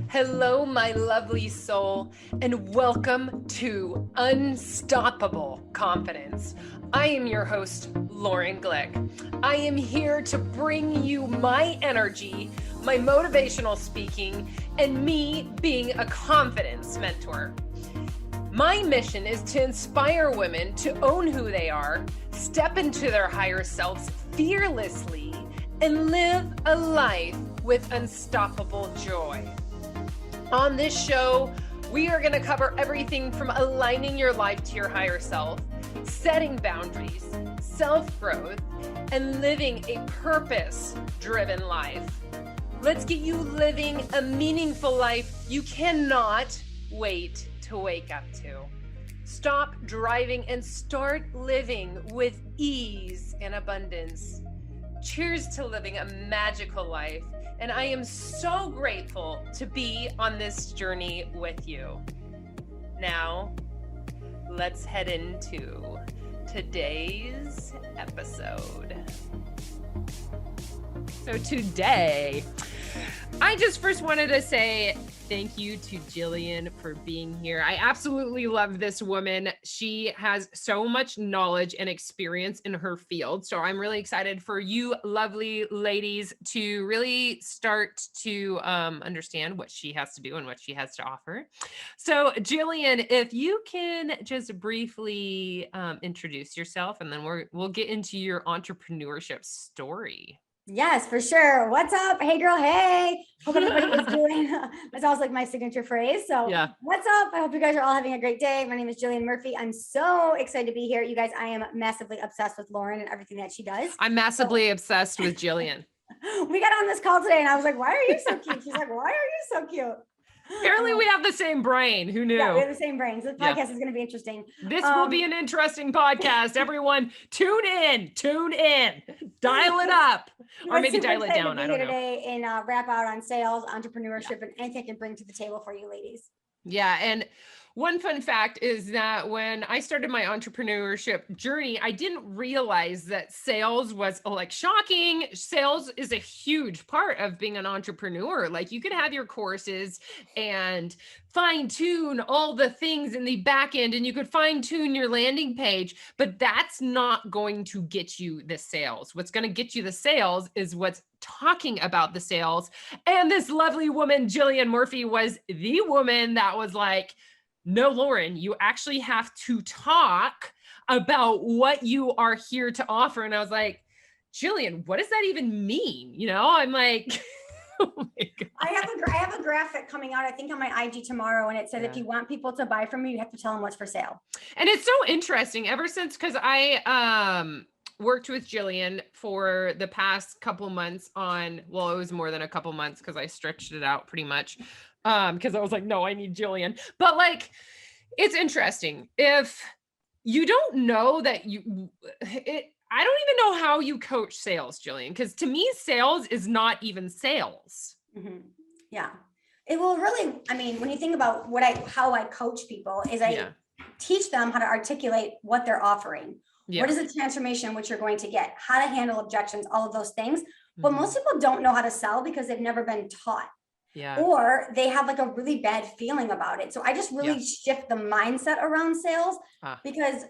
Hello, my lovely soul, and welcome to Unstoppable Confidence. I am your host, Lauren Glick. I am here to bring you my energy, my motivational speaking, and me being a confidence mentor. My mission is to inspire women to own who they are, step into their higher selves fearlessly, and live a life with unstoppable joy. On this show, we are going to cover everything from aligning your life to your higher self, setting boundaries, self-growth, and living a purpose-driven life. Let's get you living a meaningful life you cannot wait to wake up to. Stop driving and start living with ease and abundance. Cheers to living a magical life. And I am so grateful to be on this journey with you. Now, let's head into today's episode. So today, I just first wanted to say thank you to Jillian for being here. I absolutely love this woman. She has so much knowledge and experience in her field. So I'm really excited for you lovely ladies to really start to understand what she has to do and what she has to offer. So Jillian, if you can just briefly introduce yourself, and then we'll get into your entrepreneurship story. Yes, for sure. What's up? Hey, girl. Hey. Hope everybody is doing. That's always like my signature phrase. So yeah. What's up? I hope you guys are all having a great day. My name is Jillian Murphy. I'm so excited to be here. You guys, I am massively obsessed with Lauren and everything that she does. I'm massively obsessed with Jillian. We got on this call today and I was like, why are you so cute? She's like, why are you so cute? Apparently we have the same brain. Who knew? Yeah, we have the same brains. This podcast is going to be interesting. This will be an interesting podcast. Everyone, tune in, dial it up, or maybe dial it down. I don't know. Today and wrap out on sales, entrepreneurship, and anything I can bring to the table for you ladies. Yeah, and one fun fact is that when I started my entrepreneurship journey, I didn't realize that sales was like shocking. Sales is a huge part of being an entrepreneur. Like you could have your courses and fine tune all the things in the back end, and you could fine tune your landing page, but that's not going to get you the sales. What's going to get you the sales is what's talking about the sales. And this lovely woman, Jillian Murphy, was the woman that was like, no, Lauren, you actually have to talk about what you are here to offer. And I was like, Jillian, what does that even mean? You know, I'm like, oh my God. I have a graphic coming out, I think on my IG tomorrow. And it said, if you want people to buy from you, you have to tell them what's for sale. And it's so interesting ever since, because I, worked with Jillian for the past couple months on, well, it was more than a couple months because I stretched it out pretty much. Because I was like, no, I need Jillian. But like, it's interesting. If you don't know that I don't even know how you coach sales, Jillian, because to me, sales is not even sales. Mm-hmm. Yeah. It will really, I mean, when you think about how I coach people is I teach them how to articulate what they're offering. Yeah. What is the transformation which you're going to get? How to handle objections, all of those things. But most people don't know how to sell because they've never been taught. Yeah. Or they have like a really bad feeling about it. So I just really shift the mindset around sales because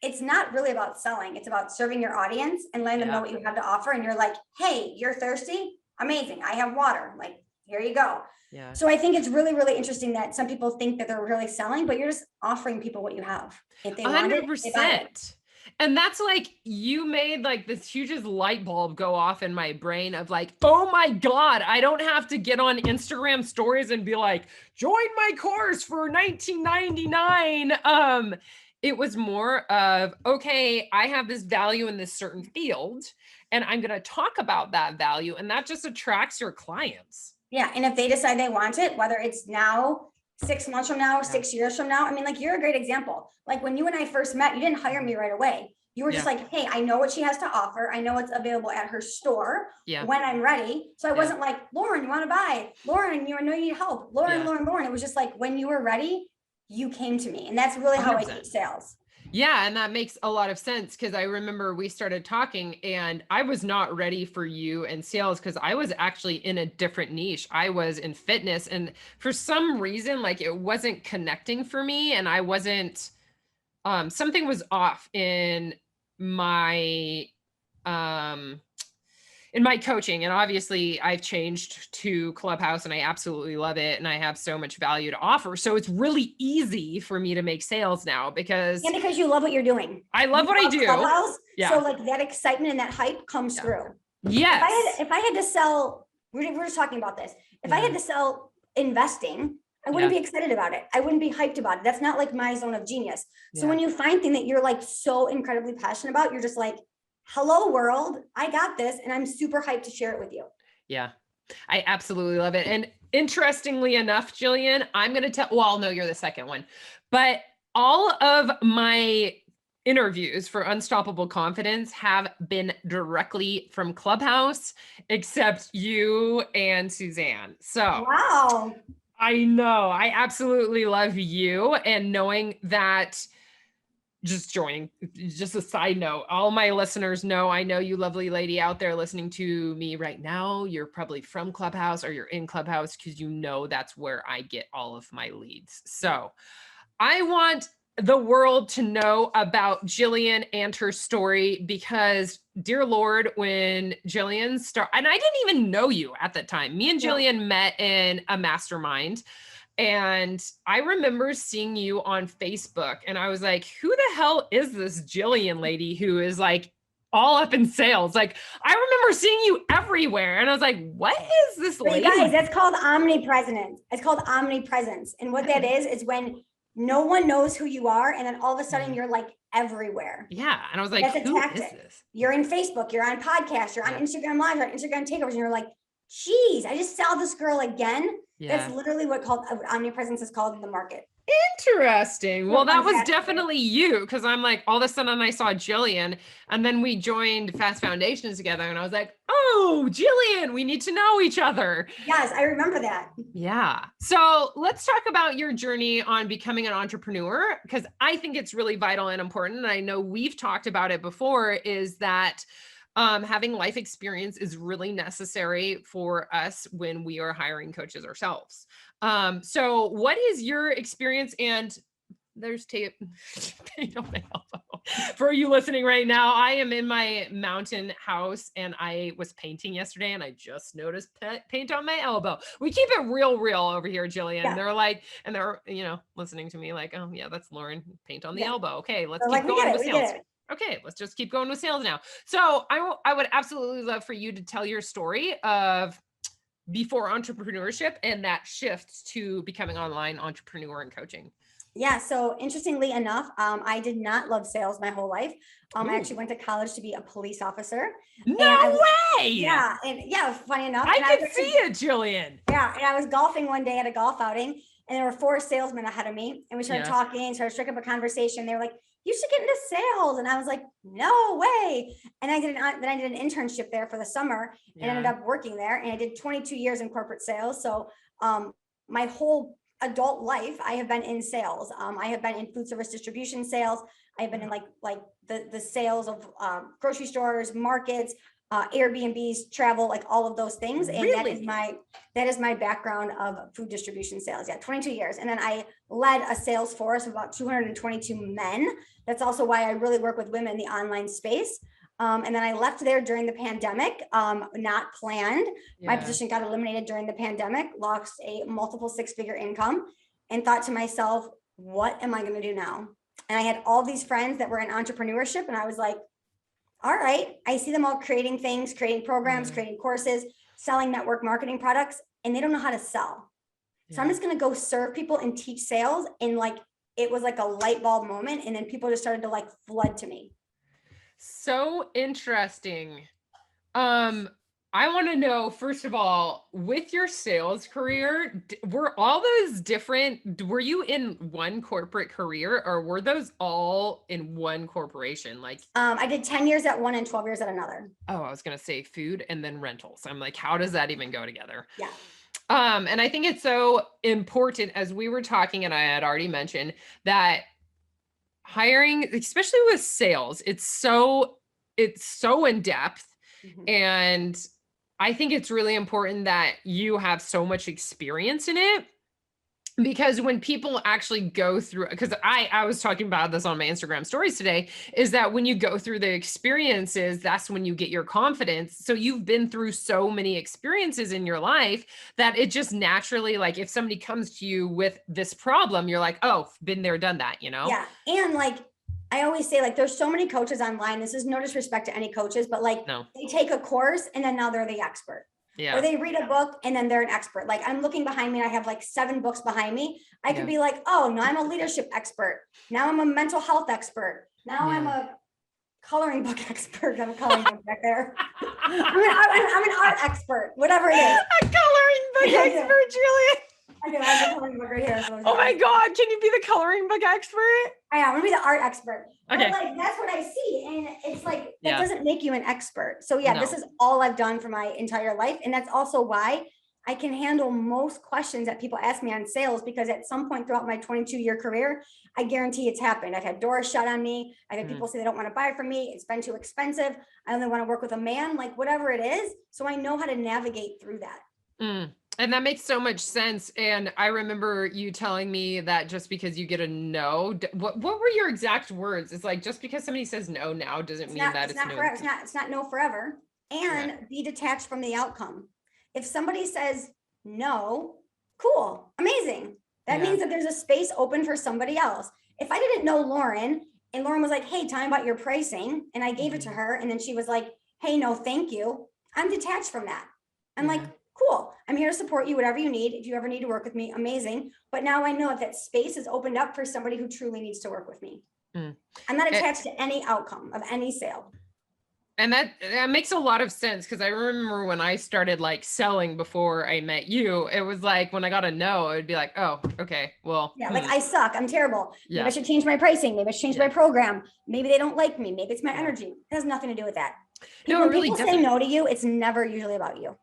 it's not really about selling. It's about serving your audience and letting them know what you have to offer. And you're like, hey, you're thirsty? Amazing. I have water. Like, here you go. Yeah. So I think it's really, really interesting that some people think that they're really selling, but you're just offering people what you have. If they 100%. Want it, they buy it. And that's like, you made like this hugest light bulb go off in my brain of like, oh my God, I don't have to get on Instagram stories and be like, join my course for $19.99. It was more of, okay, I have this value in this certain field and I'm going to talk about that value. And that just attracts your clients. Yeah. And if they decide they want it, whether it's now, 6 months from now, 6 years from now. I mean, like, you're a great example. Like when you and I first met, you didn't hire me right away. You were just like, hey, I know what she has to offer. I know it's available at her store when I'm ready. So I wasn't like, Lauren, you want to buy? Lauren, you know you need help. Lauren. It was just like, when you were ready, you came to me. And that's really how 100%. I teach sales. Yeah. And that makes a lot of sense because I remember we started talking and I was not ready for you in sales because I was actually in a different niche. I was in fitness and for some reason, like it wasn't connecting for me and I wasn't, something was off my, um, in my coaching. And obviously I've changed to Clubhouse and I absolutely love it. And I have so much value to offer. So it's really easy for me to make sales now because you love what you're doing. I love what I do. Clubhouse, yeah. So like that excitement and that hype comes through. Yes. If I had to sell, we're just talking about this. If I had to sell investing, I wouldn't be excited about it. I wouldn't be hyped about it. That's not like my zone of genius. So when you find thing that you're like so incredibly passionate about, you're just like, hello world, I got this. And I'm super hyped to share it with you. Yeah, I absolutely love it. And interestingly enough, Jillian, I'm going to tell, well, no, you're the second one, but all of my interviews for Unstoppable Confidence have been directly from Clubhouse, except you and Suzanne. So wow. I know, I absolutely love you and knowing that just a side note, all my listeners know, I know you lovely lady out there listening to me right now, you're probably from Clubhouse or you're in Clubhouse because you know that's where I get all of my leads. So I want the world to know about Jillian and her story because dear Lord, when Jillian started, and I didn't even know you at the time, me and Jillian met in a mastermind. And I remember seeing you on Facebook and I was like, who the hell is this Jillian lady who is like all up in sales? Like, I remember seeing you everywhere. And I was like, what is this lady? You guys, that's called omnipresence. It's called omnipresence. And what that is when no one knows who you are. And then all of a sudden you're like everywhere. Yeah. And I was like, who is this? You're in Facebook, you're on podcasts, you're on Instagram Live, you're on Instagram takeovers. And you're like, geez, I just saw this girl again. Yeah. That's literally what omnipresence is called in the market. Interesting. Well, that was definitely you because I'm like, all of a sudden I saw Jillian and then we joined Fast Foundations together and I was like, oh, Jillian, we need to know each other. Yes, I remember that. Yeah. So let's talk about your journey on becoming an entrepreneur because I think it's really vital and important. And I know we've talked about it before is that having life experience is really necessary for us when we are hiring coaches ourselves. So what is your experience? And there's tape on my elbow. For you listening right now, I am in my mountain house and I was painting yesterday and I just noticed paint on my elbow. We keep it real over here, Jillian. Yeah. They're like, and they're, listening to me like, oh yeah, that's Lauren, paint on the elbow. Okay, let's keep going with sales. Okay, let's just keep going with sales now. So I would absolutely love for you to tell your story of before entrepreneurship and that shift to becoming online entrepreneur and coaching. Yeah. So interestingly enough, I did not love sales my whole life. I actually went to college to be a police officer. No way. Yeah. And yeah, funny enough. I could see it, Jillian. Yeah. And I was golfing one day at a golf outing and there were 4 salesmen ahead of me and we started talking, started striking up a conversation. They were like, you should get into sales. And I was like, no way. And I did an internship there for the summer and ended up working there. And I did 22 years in corporate sales. So my whole adult life, I have been in sales. I have been in food service distribution sales. I've been in like the sales of grocery stores, markets, Airbnbs, travel, like all of those things. And really? that is my background of food distribution sales. Yeah, 22 years. And then I led a sales force of about 222 men. That's also why I really work with women in the online space. And then I left there during the pandemic, not planned. My position got eliminated during the pandemic, lost a multiple 6-figure income, and thought to myself, what am I going to do now? And I had all these friends that were in entrepreneurship. And I was like, all right, I see them all creating things, creating programs, creating courses, selling network marketing products, and they don't know how to sell. So I'm just going to go serve people and teach sales. And like, it was like a light bulb moment. And then people just started to like flood to me. So interesting. I want to know, first of all, with your sales career, were all those different? Were you in one corporate career or were those all in one corporation? Like, I did 10 years at one and 12 years at another. Oh, I was going to say food and then rentals. I'm like, how does that even go together? Yeah. And I think it's so important as we were talking, and I had already mentioned that hiring, especially with sales, it's so in depth. And I think it's really important that you have so much experience in it. Because when people actually go through, because I was talking about this on my Instagram stories today, is that when you go through the experiences, that's when you get your confidence. So you've been through so many experiences in your life that it just naturally, like if somebody comes to you with this problem, you're like, oh, been there, done that, you know? Yeah. And like, I always say, like, there's so many coaches online. This is no disrespect to any coaches, but like they take a course and then now they're the expert. Yeah. Or they read a book and then they're an expert. Like I'm looking behind me, I have like 7 books behind me. I could be like, oh, now I'm a leadership expert. Now I'm a mental health expert. Now I'm a coloring book expert. I'm a coloring book back there. I'm an art expert, whatever it is. A coloring book expert, Julia. I do. I have a coloring book right here. So oh my God. Can you be the coloring book expert? I am. I'm going to be the art expert. Okay. But like, that's what I see. And it's like, that doesn't make you an expert. So this is all I've done for my entire life. And that's also why I can handle most questions that people ask me on sales, because at some point throughout my 22-year career, I guarantee it's happened. I've had doors shut on me. I've had people say they don't want to buy from me. It's been too expensive. I only want to work with a man, like whatever it is. So I know how to navigate through that. And that makes so much sense. And I remember you telling me that just because you get a no, what were your exact words? It's like, just because somebody says no now doesn't mean that it's no. Forever. It's not no forever. And be detached from the outcome. If somebody says no, cool, amazing. That means that there's a space open for somebody else. If I didn't know Lauren and Lauren was like, hey, tell me about your pricing, and I gave it to her, and then she was like, hey, no, thank you. I'm detached from that. I'm like, cool. I'm here to support you, whatever you need. If you ever need to work with me, amazing. But now I know if that space is opened up for somebody who truly needs to work with me. I'm not attached to any outcome of any sale. And that makes a lot of sense, because I remember when I started like selling before I met you, it was like when I got a no, it would be like, oh, okay, well. Like I suck. I'm terrible. Maybe I should change my pricing. Maybe I should change my program. Maybe they don't like me. Maybe it's my energy. It has nothing to do with that. When people say no to you, it's never usually about you.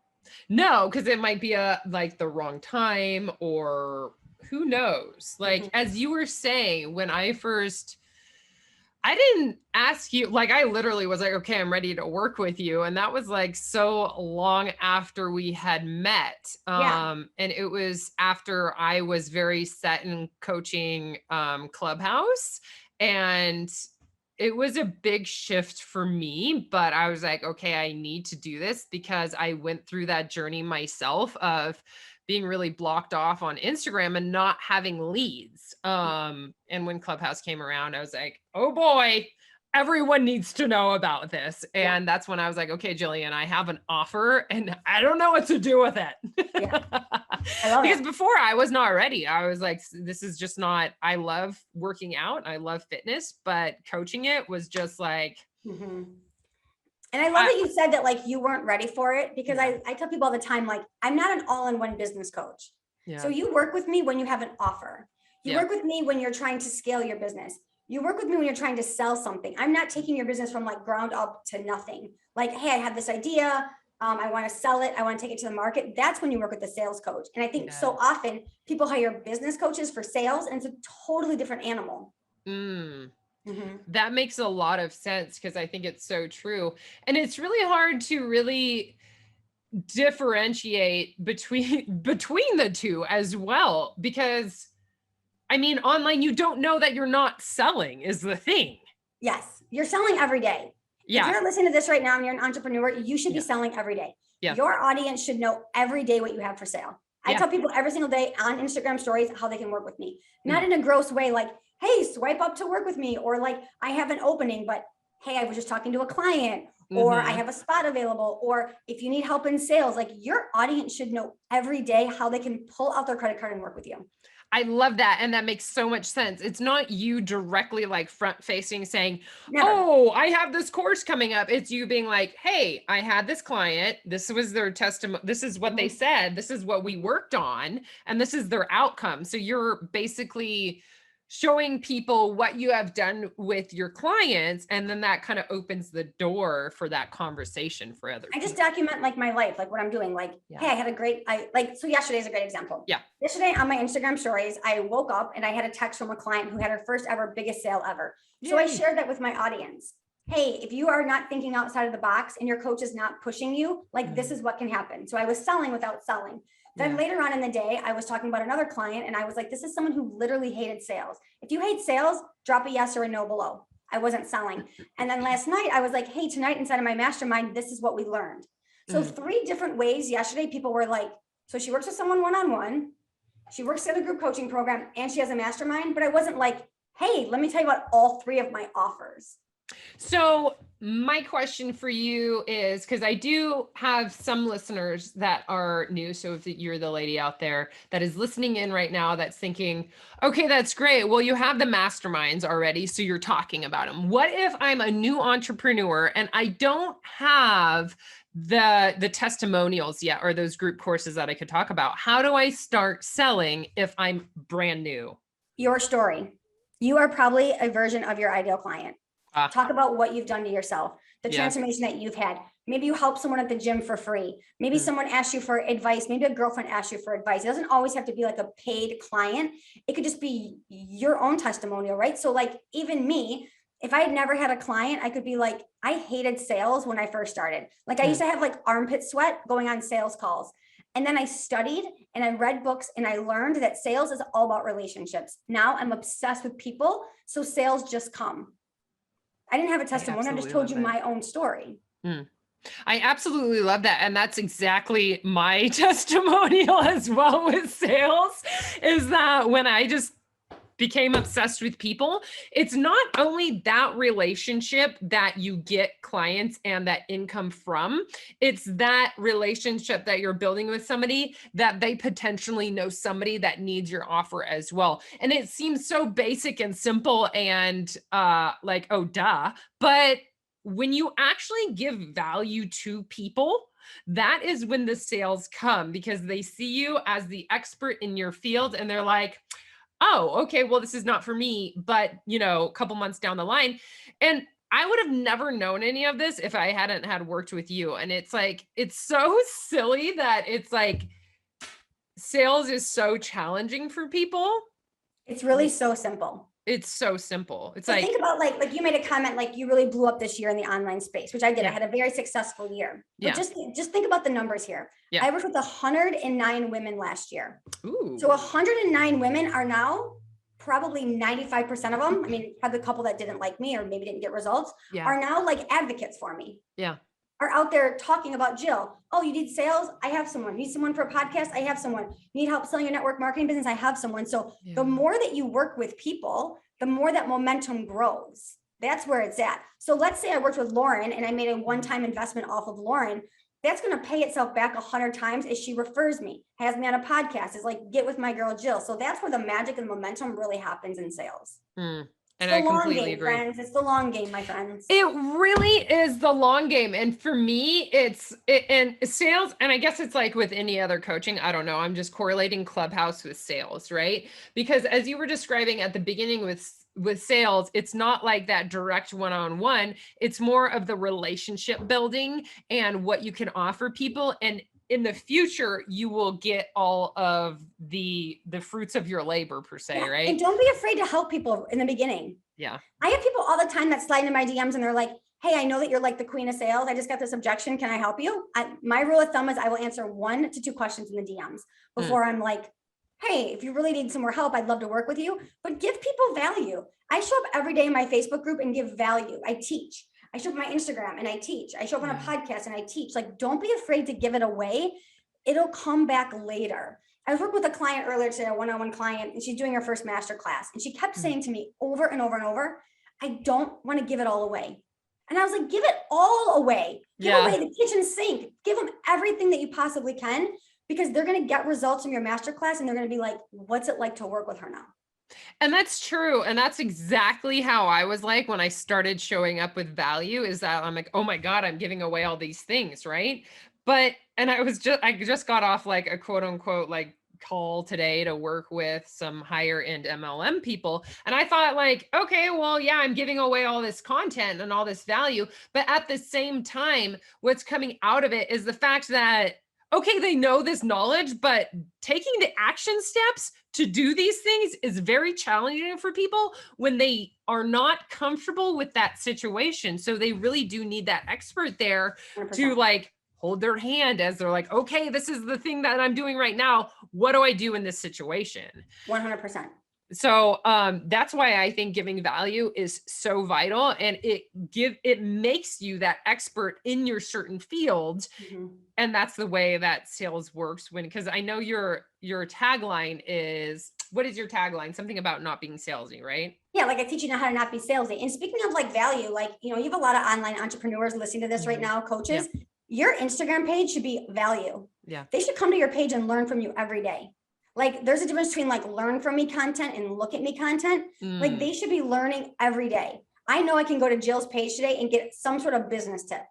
No, because it might be like the wrong time, or who knows? Like, as you were saying, when I didn't ask you, like, I literally was like, okay, I'm ready to work with you. And that was like so long after we had met. And it was after I was very set in coaching Clubhouse. And it was a big shift for me, but I was like, okay, I need to do this, because I went through that journey myself of being really blocked off on Instagram and not having leads. And when Clubhouse came around, I was like, oh boy, everyone needs to know about this. And that's when I was like, okay, Jillian, I have an offer and I don't know what to do with it. Because before I was not ready. I was like, this is just not, I love working out. I love fitness, but coaching it was just like, And I love that you said that, like, you weren't ready for it, because I tell people all the time, like, I'm not an all-in-one business coach. So you work with me when you have an offer. You work with me when you're trying to scale your business. You work with me when you're trying to sell something. I'm not taking your business from like ground up to nothing. Like, hey, I have this idea. I want to sell it. I want to take it to the market. That's when you work with the sales coach. And I think so often people hire business coaches for sales, and it's a totally different animal. That makes a lot of sense, because I think it's so true. And it's really hard to really differentiate between the two as well, because I mean, online, you don't know that you're not selling is the thing. Yes, you're selling every day. If you're listening to this right now and you're an entrepreneur, you should be selling every day. Your audience should know every day what you have for sale. I tell people every single day on Instagram stories how they can work with me. Not in a gross way, like, hey, swipe up to work with me, or like, I have an opening, but hey, I was just talking to a client, or I have a spot available, or if you need help in sales, like, your audience should know every day how they can pull out their credit card and work with you. I love that. And that makes so much sense. It's not you directly like front facing saying, oh, I have this course coming up. It's you being like, hey, I had this client. This was their testimony. This is what they said. This is what we worked on. And this is their outcome. So you're basically showing people what you have done with your clients. And then that kind of opens the door for that conversation for others. I just document like my life, like what I'm doing. Like, hey, I had a great, so yesterday's a great example. Yeah. Yesterday on my Instagram stories, I woke up and I had a text from a client who had her first ever biggest sale ever. So I shared that with my audience. Hey, if you are not thinking outside of the box and your coach is not pushing you, like this is what can happen. So I was selling without selling. Then later on in the day, I was talking about another client and I was like, this is someone who literally hated sales. If you hate sales, drop a yes or a no below. I wasn't selling. And then last night I was like, hey, tonight inside of my mastermind, this is what we learned. So 3 different ways yesterday, people were like, so she works with someone one-on-one, she works in a group coaching program, and she has a mastermind. But I wasn't like, hey, let me tell you about all 3 of my offers. So my question for you is, because I do have some listeners that are new. So if you're the lady out there that is listening in right now, that's thinking, okay, that's great. Well, you have the masterminds already, so you're talking about them. What if I'm a new entrepreneur and I don't have the testimonials yet, or those group courses that I could talk about? How do I start selling if I'm brand new? Your story. You are probably a version of your ideal client. Talk about what you've done to yourself, the transformation that you've had. Maybe you help someone at the gym for free. Maybe someone asked you for advice. Maybe a girlfriend asked you for advice. It doesn't always have to be like a paid client. It could just be your own testimonial, right? So like even me, if I had never had a client, I could be like, I hated sales when I first started. Like I used to have like armpit sweat going on sales calls. And then I studied and I read books and I learned that sales is all about relationships. Now I'm obsessed with people. So sales just come. I didn't have a testimony. I just told you my own story. I absolutely love that. And that's exactly my testimonial as well with sales, is that when I just became obsessed with people, it's not only that relationship that you get clients and that income from, it's that relationship that you're building with somebody that they potentially know somebody that needs your offer as well. And it seems so basic and simple and like, oh, duh. But when you actually give value to people, that is when the sales come, because they see you as the expert in your field and they're like, oh, okay, well, this is not for me, but a couple months down the line. And I would have never known any of this if I hadn't had worked with you. And it's like, it's so silly that it's like sales is so challenging for people. It's really so simple. It's so simple. It's so like, think about like you made a comment, like you really blew up this year in the online space, which I did. I had a very successful year. But just think about the numbers here. I worked with 109 women last year. Ooh. So 109 women are now probably 95% of them. I mean, had the couple that didn't like me or maybe didn't get results are now like advocates for me. Are out there talking about, Jill, oh, you need sales? I have someone. You need someone for a podcast? I have someone. You need help selling your network marketing business? I have someone. So the more that you work with people, the more that momentum grows. That's where it's at. So let's say I worked with Lauren and I made a one-time investment off of Lauren. That's going to pay itself back 100 times as she refers me, has me on a podcast, is like, get with my girl, Jill. So that's where the magic and momentum really happens in sales. And I completely agree. Friends. It's the long game, my friends. It really is the long game. And for me, and sales, and I guess it's like with any other coaching, I don't know, I'm just correlating Clubhouse with sales, right? Because as you were describing at the beginning with sales, it's not like that direct one-on-one. It's more of the relationship building and what you can offer people. And in the future, you will get all of the fruits of your labor per se, right? And don't be afraid to help people in the beginning. I have people all the time that slide into my DMs and they're like, hey, I know that you're like the queen of sales. I just got this objection. Can I help you? My rule of thumb is I will answer 1 to 2 questions in the DMs before I'm like, hey, if you really need some more help, I'd love to work with you. But give people value. I show up every day in my Facebook group and give value. I teach. I show up on my Instagram and I teach. I show up on a podcast and I teach. Like, don't be afraid to give it away. It'll come back later. I was working with a client earlier today, a one-on-one client, and she's doing her first master class. And she kept saying to me over and over and over, I don't want to give it all away. And I was like, give it all away. Give away the kitchen sink. Give them everything that you possibly can, because they're going to get results from your master class and they're going to be like, what's it like to work with her now? And that's true. And that's exactly how I was like when I started showing up with value, is that I'm like, oh my God, I'm giving away all these things. Right. But, and I just got off like a quote unquote, like call today to work with some higher end MLM people. And I thought like, okay, well, yeah, I'm giving away all this content and all this value. But at the same time, what's coming out of it is the fact that, okay, they know this knowledge, but taking the action steps to do these things is very challenging for people when they are not comfortable with that situation. So they really do need that expert there 100%. To like hold their hand as they're like, okay, this is the thing that I'm doing right now. What do I do in this situation? 100%. So that's why I think giving value is so vital, and it makes you that expert in your certain field. Mm-hmm. And that's the way that sales works because I know your tagline is, what is your tagline? Something about not being salesy, right? Yeah. Like I teach you how to not be salesy. And speaking of like value, like, you have a lot of online entrepreneurs listening to this right now, coaches, your Instagram page should be value. Yeah. They should come to your page and learn from you every day. Like there's a difference between like learn from me content and look at me content. Like they should be learning every day. I know I can go to Jill's page today and get some sort of business tip.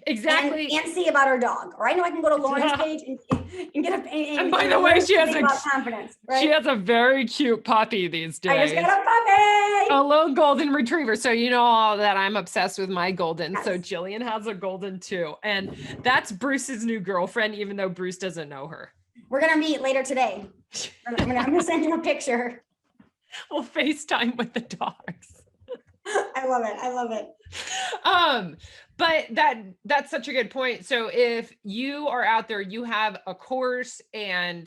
Exactly. And see about her dog. Or I know I can go to Lauren's page and get and by the way, she has confidence. Right? She has a very cute puppy these days. I just got a puppy. A little golden retriever. So you know all that I'm obsessed with my golden. Yes. So Jillian has a golden too. And that's Bruce's new girlfriend, even though Bruce doesn't know her. We're going to meet later today. I'm going to send you a picture. We'll FaceTime with the dogs. I love it. I love it. But that's such a good point. So if you are out there, you have a course and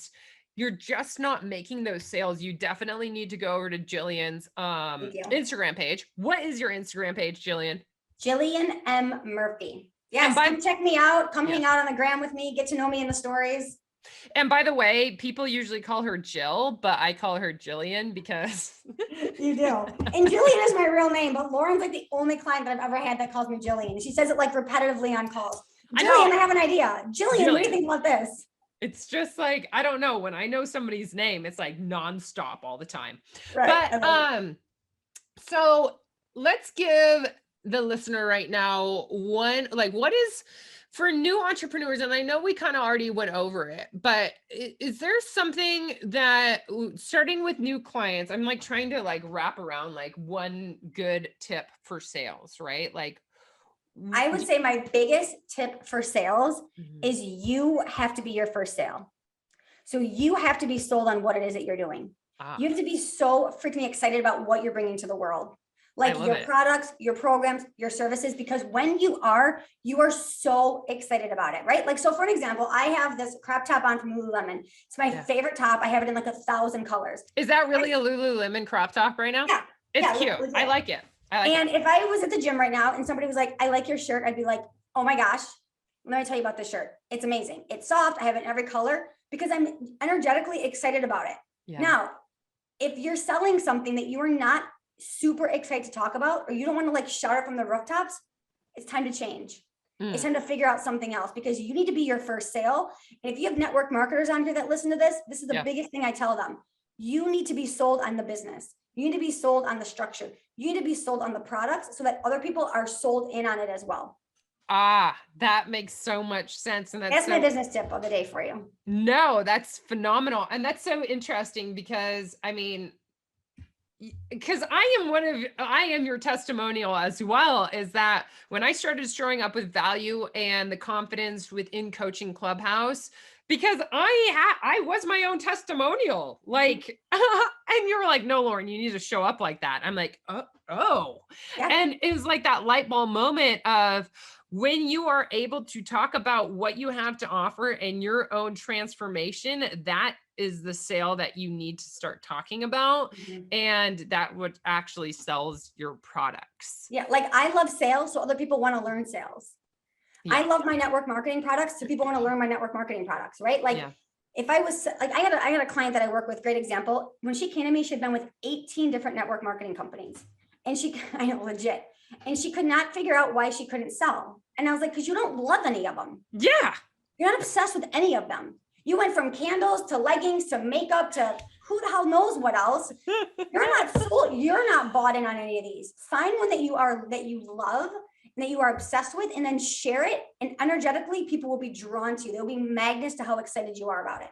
you're just not making those sales, you definitely need to go over to Jillian's Instagram page. What is your Instagram page, Jillian? Jillian M. Murphy. Yes, come check me out. Come hang out on the gram with me. Get to know me in the stories. And by the way, people usually call her Jill, but I call her Jillian because you do. And Jillian is my real name, but Lauren's like the only client that I've ever had that calls me Jillian. She says it like repetitively on calls. Jillian, I have an idea. Jillian, what do you think about this? It's just like, I don't know. When I know somebody's name, it's like nonstop all the time. Right. But so let's give the listener right now one, like, what is for new entrepreneurs, and I know we kind of already went over it, but is there something that starting with new clients, I'm like trying to like wrap around like one good tip for sales, right? Like I would say my biggest tip for sales is you have to be your first sale. So you have to be sold on what it is that you're doing. You have to be so freaking excited about what you're bringing to the world. Like your products, your programs, your services, because when you are so excited about it, right? Like, so for an example, I have this crop top on from Lululemon. It's my favorite top. I have it in like 1,000 colors. Is that really a Lululemon crop top right now? Yeah. It's cute. Legit. I like it. If I was at the gym right now and somebody was like, I like your shirt, I'd be like, oh my gosh, let me tell you about this shirt. It's amazing. It's soft. I have it in every color because I'm energetically excited about it. Yeah. Now, if you're selling something that you are not super excited to talk about, or you don't want to like shout it from the rooftops, it's time to change. It's time to figure out something else because you need to be your first sale. And if you have network marketers on here that listen to this, this is the biggest thing I tell them. You need to be sold on the business. You need to be sold on the structure. You need to be sold on the products so that other people are sold in on it as well. That makes so much sense. And that's my business tip of the day for you. No, that's phenomenal. And that's so interesting because I mean, because I am your testimonial as well, is that when I started showing up with value and the confidence within Coaching Clubhouse, because I was my own testimonial, like, and you were like, no, Lauren, you need to show up like that. I'm like, oh. Yeah. And it was like that light bulb moment of when you are able to talk about what you have to offer and your own transformation, that is the sale that you need to start talking about. And that what actually sells your products. Yeah. Like I love sales. So other people want to learn sales. Yeah. I love my network marketing products. So people want to learn my network marketing products, right? Like if I was like, I had a client that I work with, great example. When she came to me, she'd been with 18 different network marketing companies and I know, legit. And she could not figure out why she couldn't sell. And I was like, because you don't love any of them. Yeah. You're not obsessed with any of them. You went from candles to leggings to makeup to who the hell knows what else. You're not sold. You're not bought in on any of these. Find one that you love and that you are obsessed with, and then share it. And energetically, people will be drawn to you. They'll be magnets to how excited you are about it.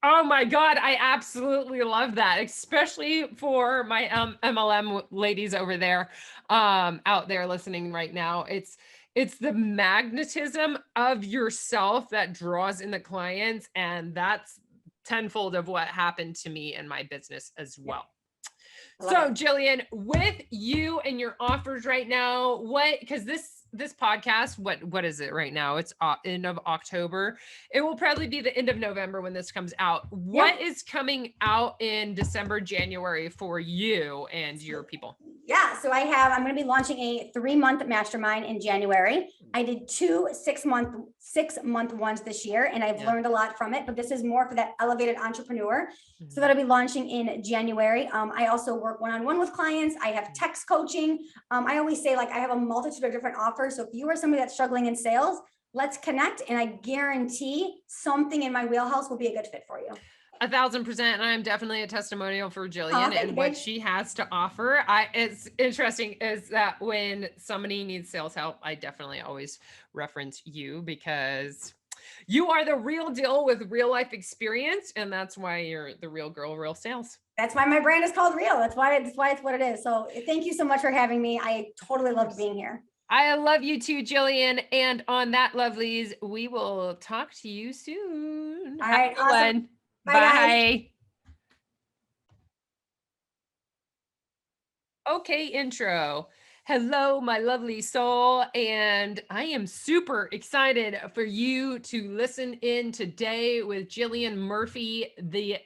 Oh my God, I absolutely love that, especially for my MLM ladies over there, out there listening right now. It's the magnetism of yourself that draws in the clients, and that's tenfold of what happened to me in my business as well. So Jillian, with you and your offers right now, because this podcast, what is it right now? It's end of October. It will probably be the end of November when this comes out. What is coming out in December, January for you and your people? Yeah, so I'm going to be launching a 3-month mastermind in January. I did 2 6-month ones this year, and I've learned a lot from it, but this is more for that elevated entrepreneur. So that'll be launching in January. I also work one-on-one with clients. I have text coaching. I always say, like, I have a multitude of different offers. So if you are somebody that's struggling in sales, let's connect. And I guarantee something in my wheelhouse will be a good fit for you. 1,000%. And I'm definitely a testimonial for Jillian and what she has to offer. It's interesting is that when somebody needs sales help, I definitely always reference you because you are the real deal with real life experience. And that's why you're the real girl, real sales. That's why my brand is called Real. That's why it's what it is. So thank you so much for having me. I totally loved being here. I love you too, Jillian. And on that, lovelies, we will talk to you soon. All right. Awesome. Bye. Okay, intro. Hello, my lovely soul. And I am super excited for you to listen in today with Jillian Murphy, the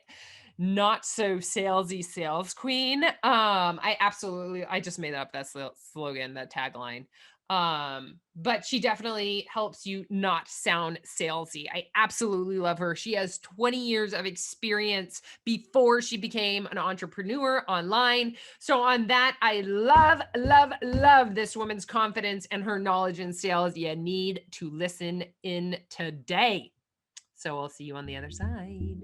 not so salesy sales queen. I just made up that slogan, that tagline. But she definitely helps you not sound salesy. I absolutely love her. She has 20 years of experience before she became an entrepreneur online. So on that, I love this woman's confidence and her knowledge in sales. You need to listen in today. So I'll see you on the other side.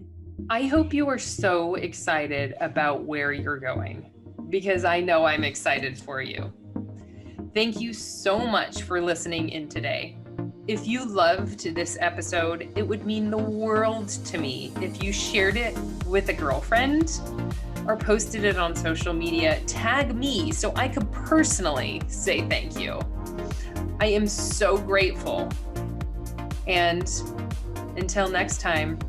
I hope you are so excited about where you're going, because I know I'm excited for you. Thank you so much for listening in today. If you loved this episode, it would mean the world to me if you shared it with a girlfriend or posted it on social media. Tag me so I could personally say thank you. I am so grateful. And until next time,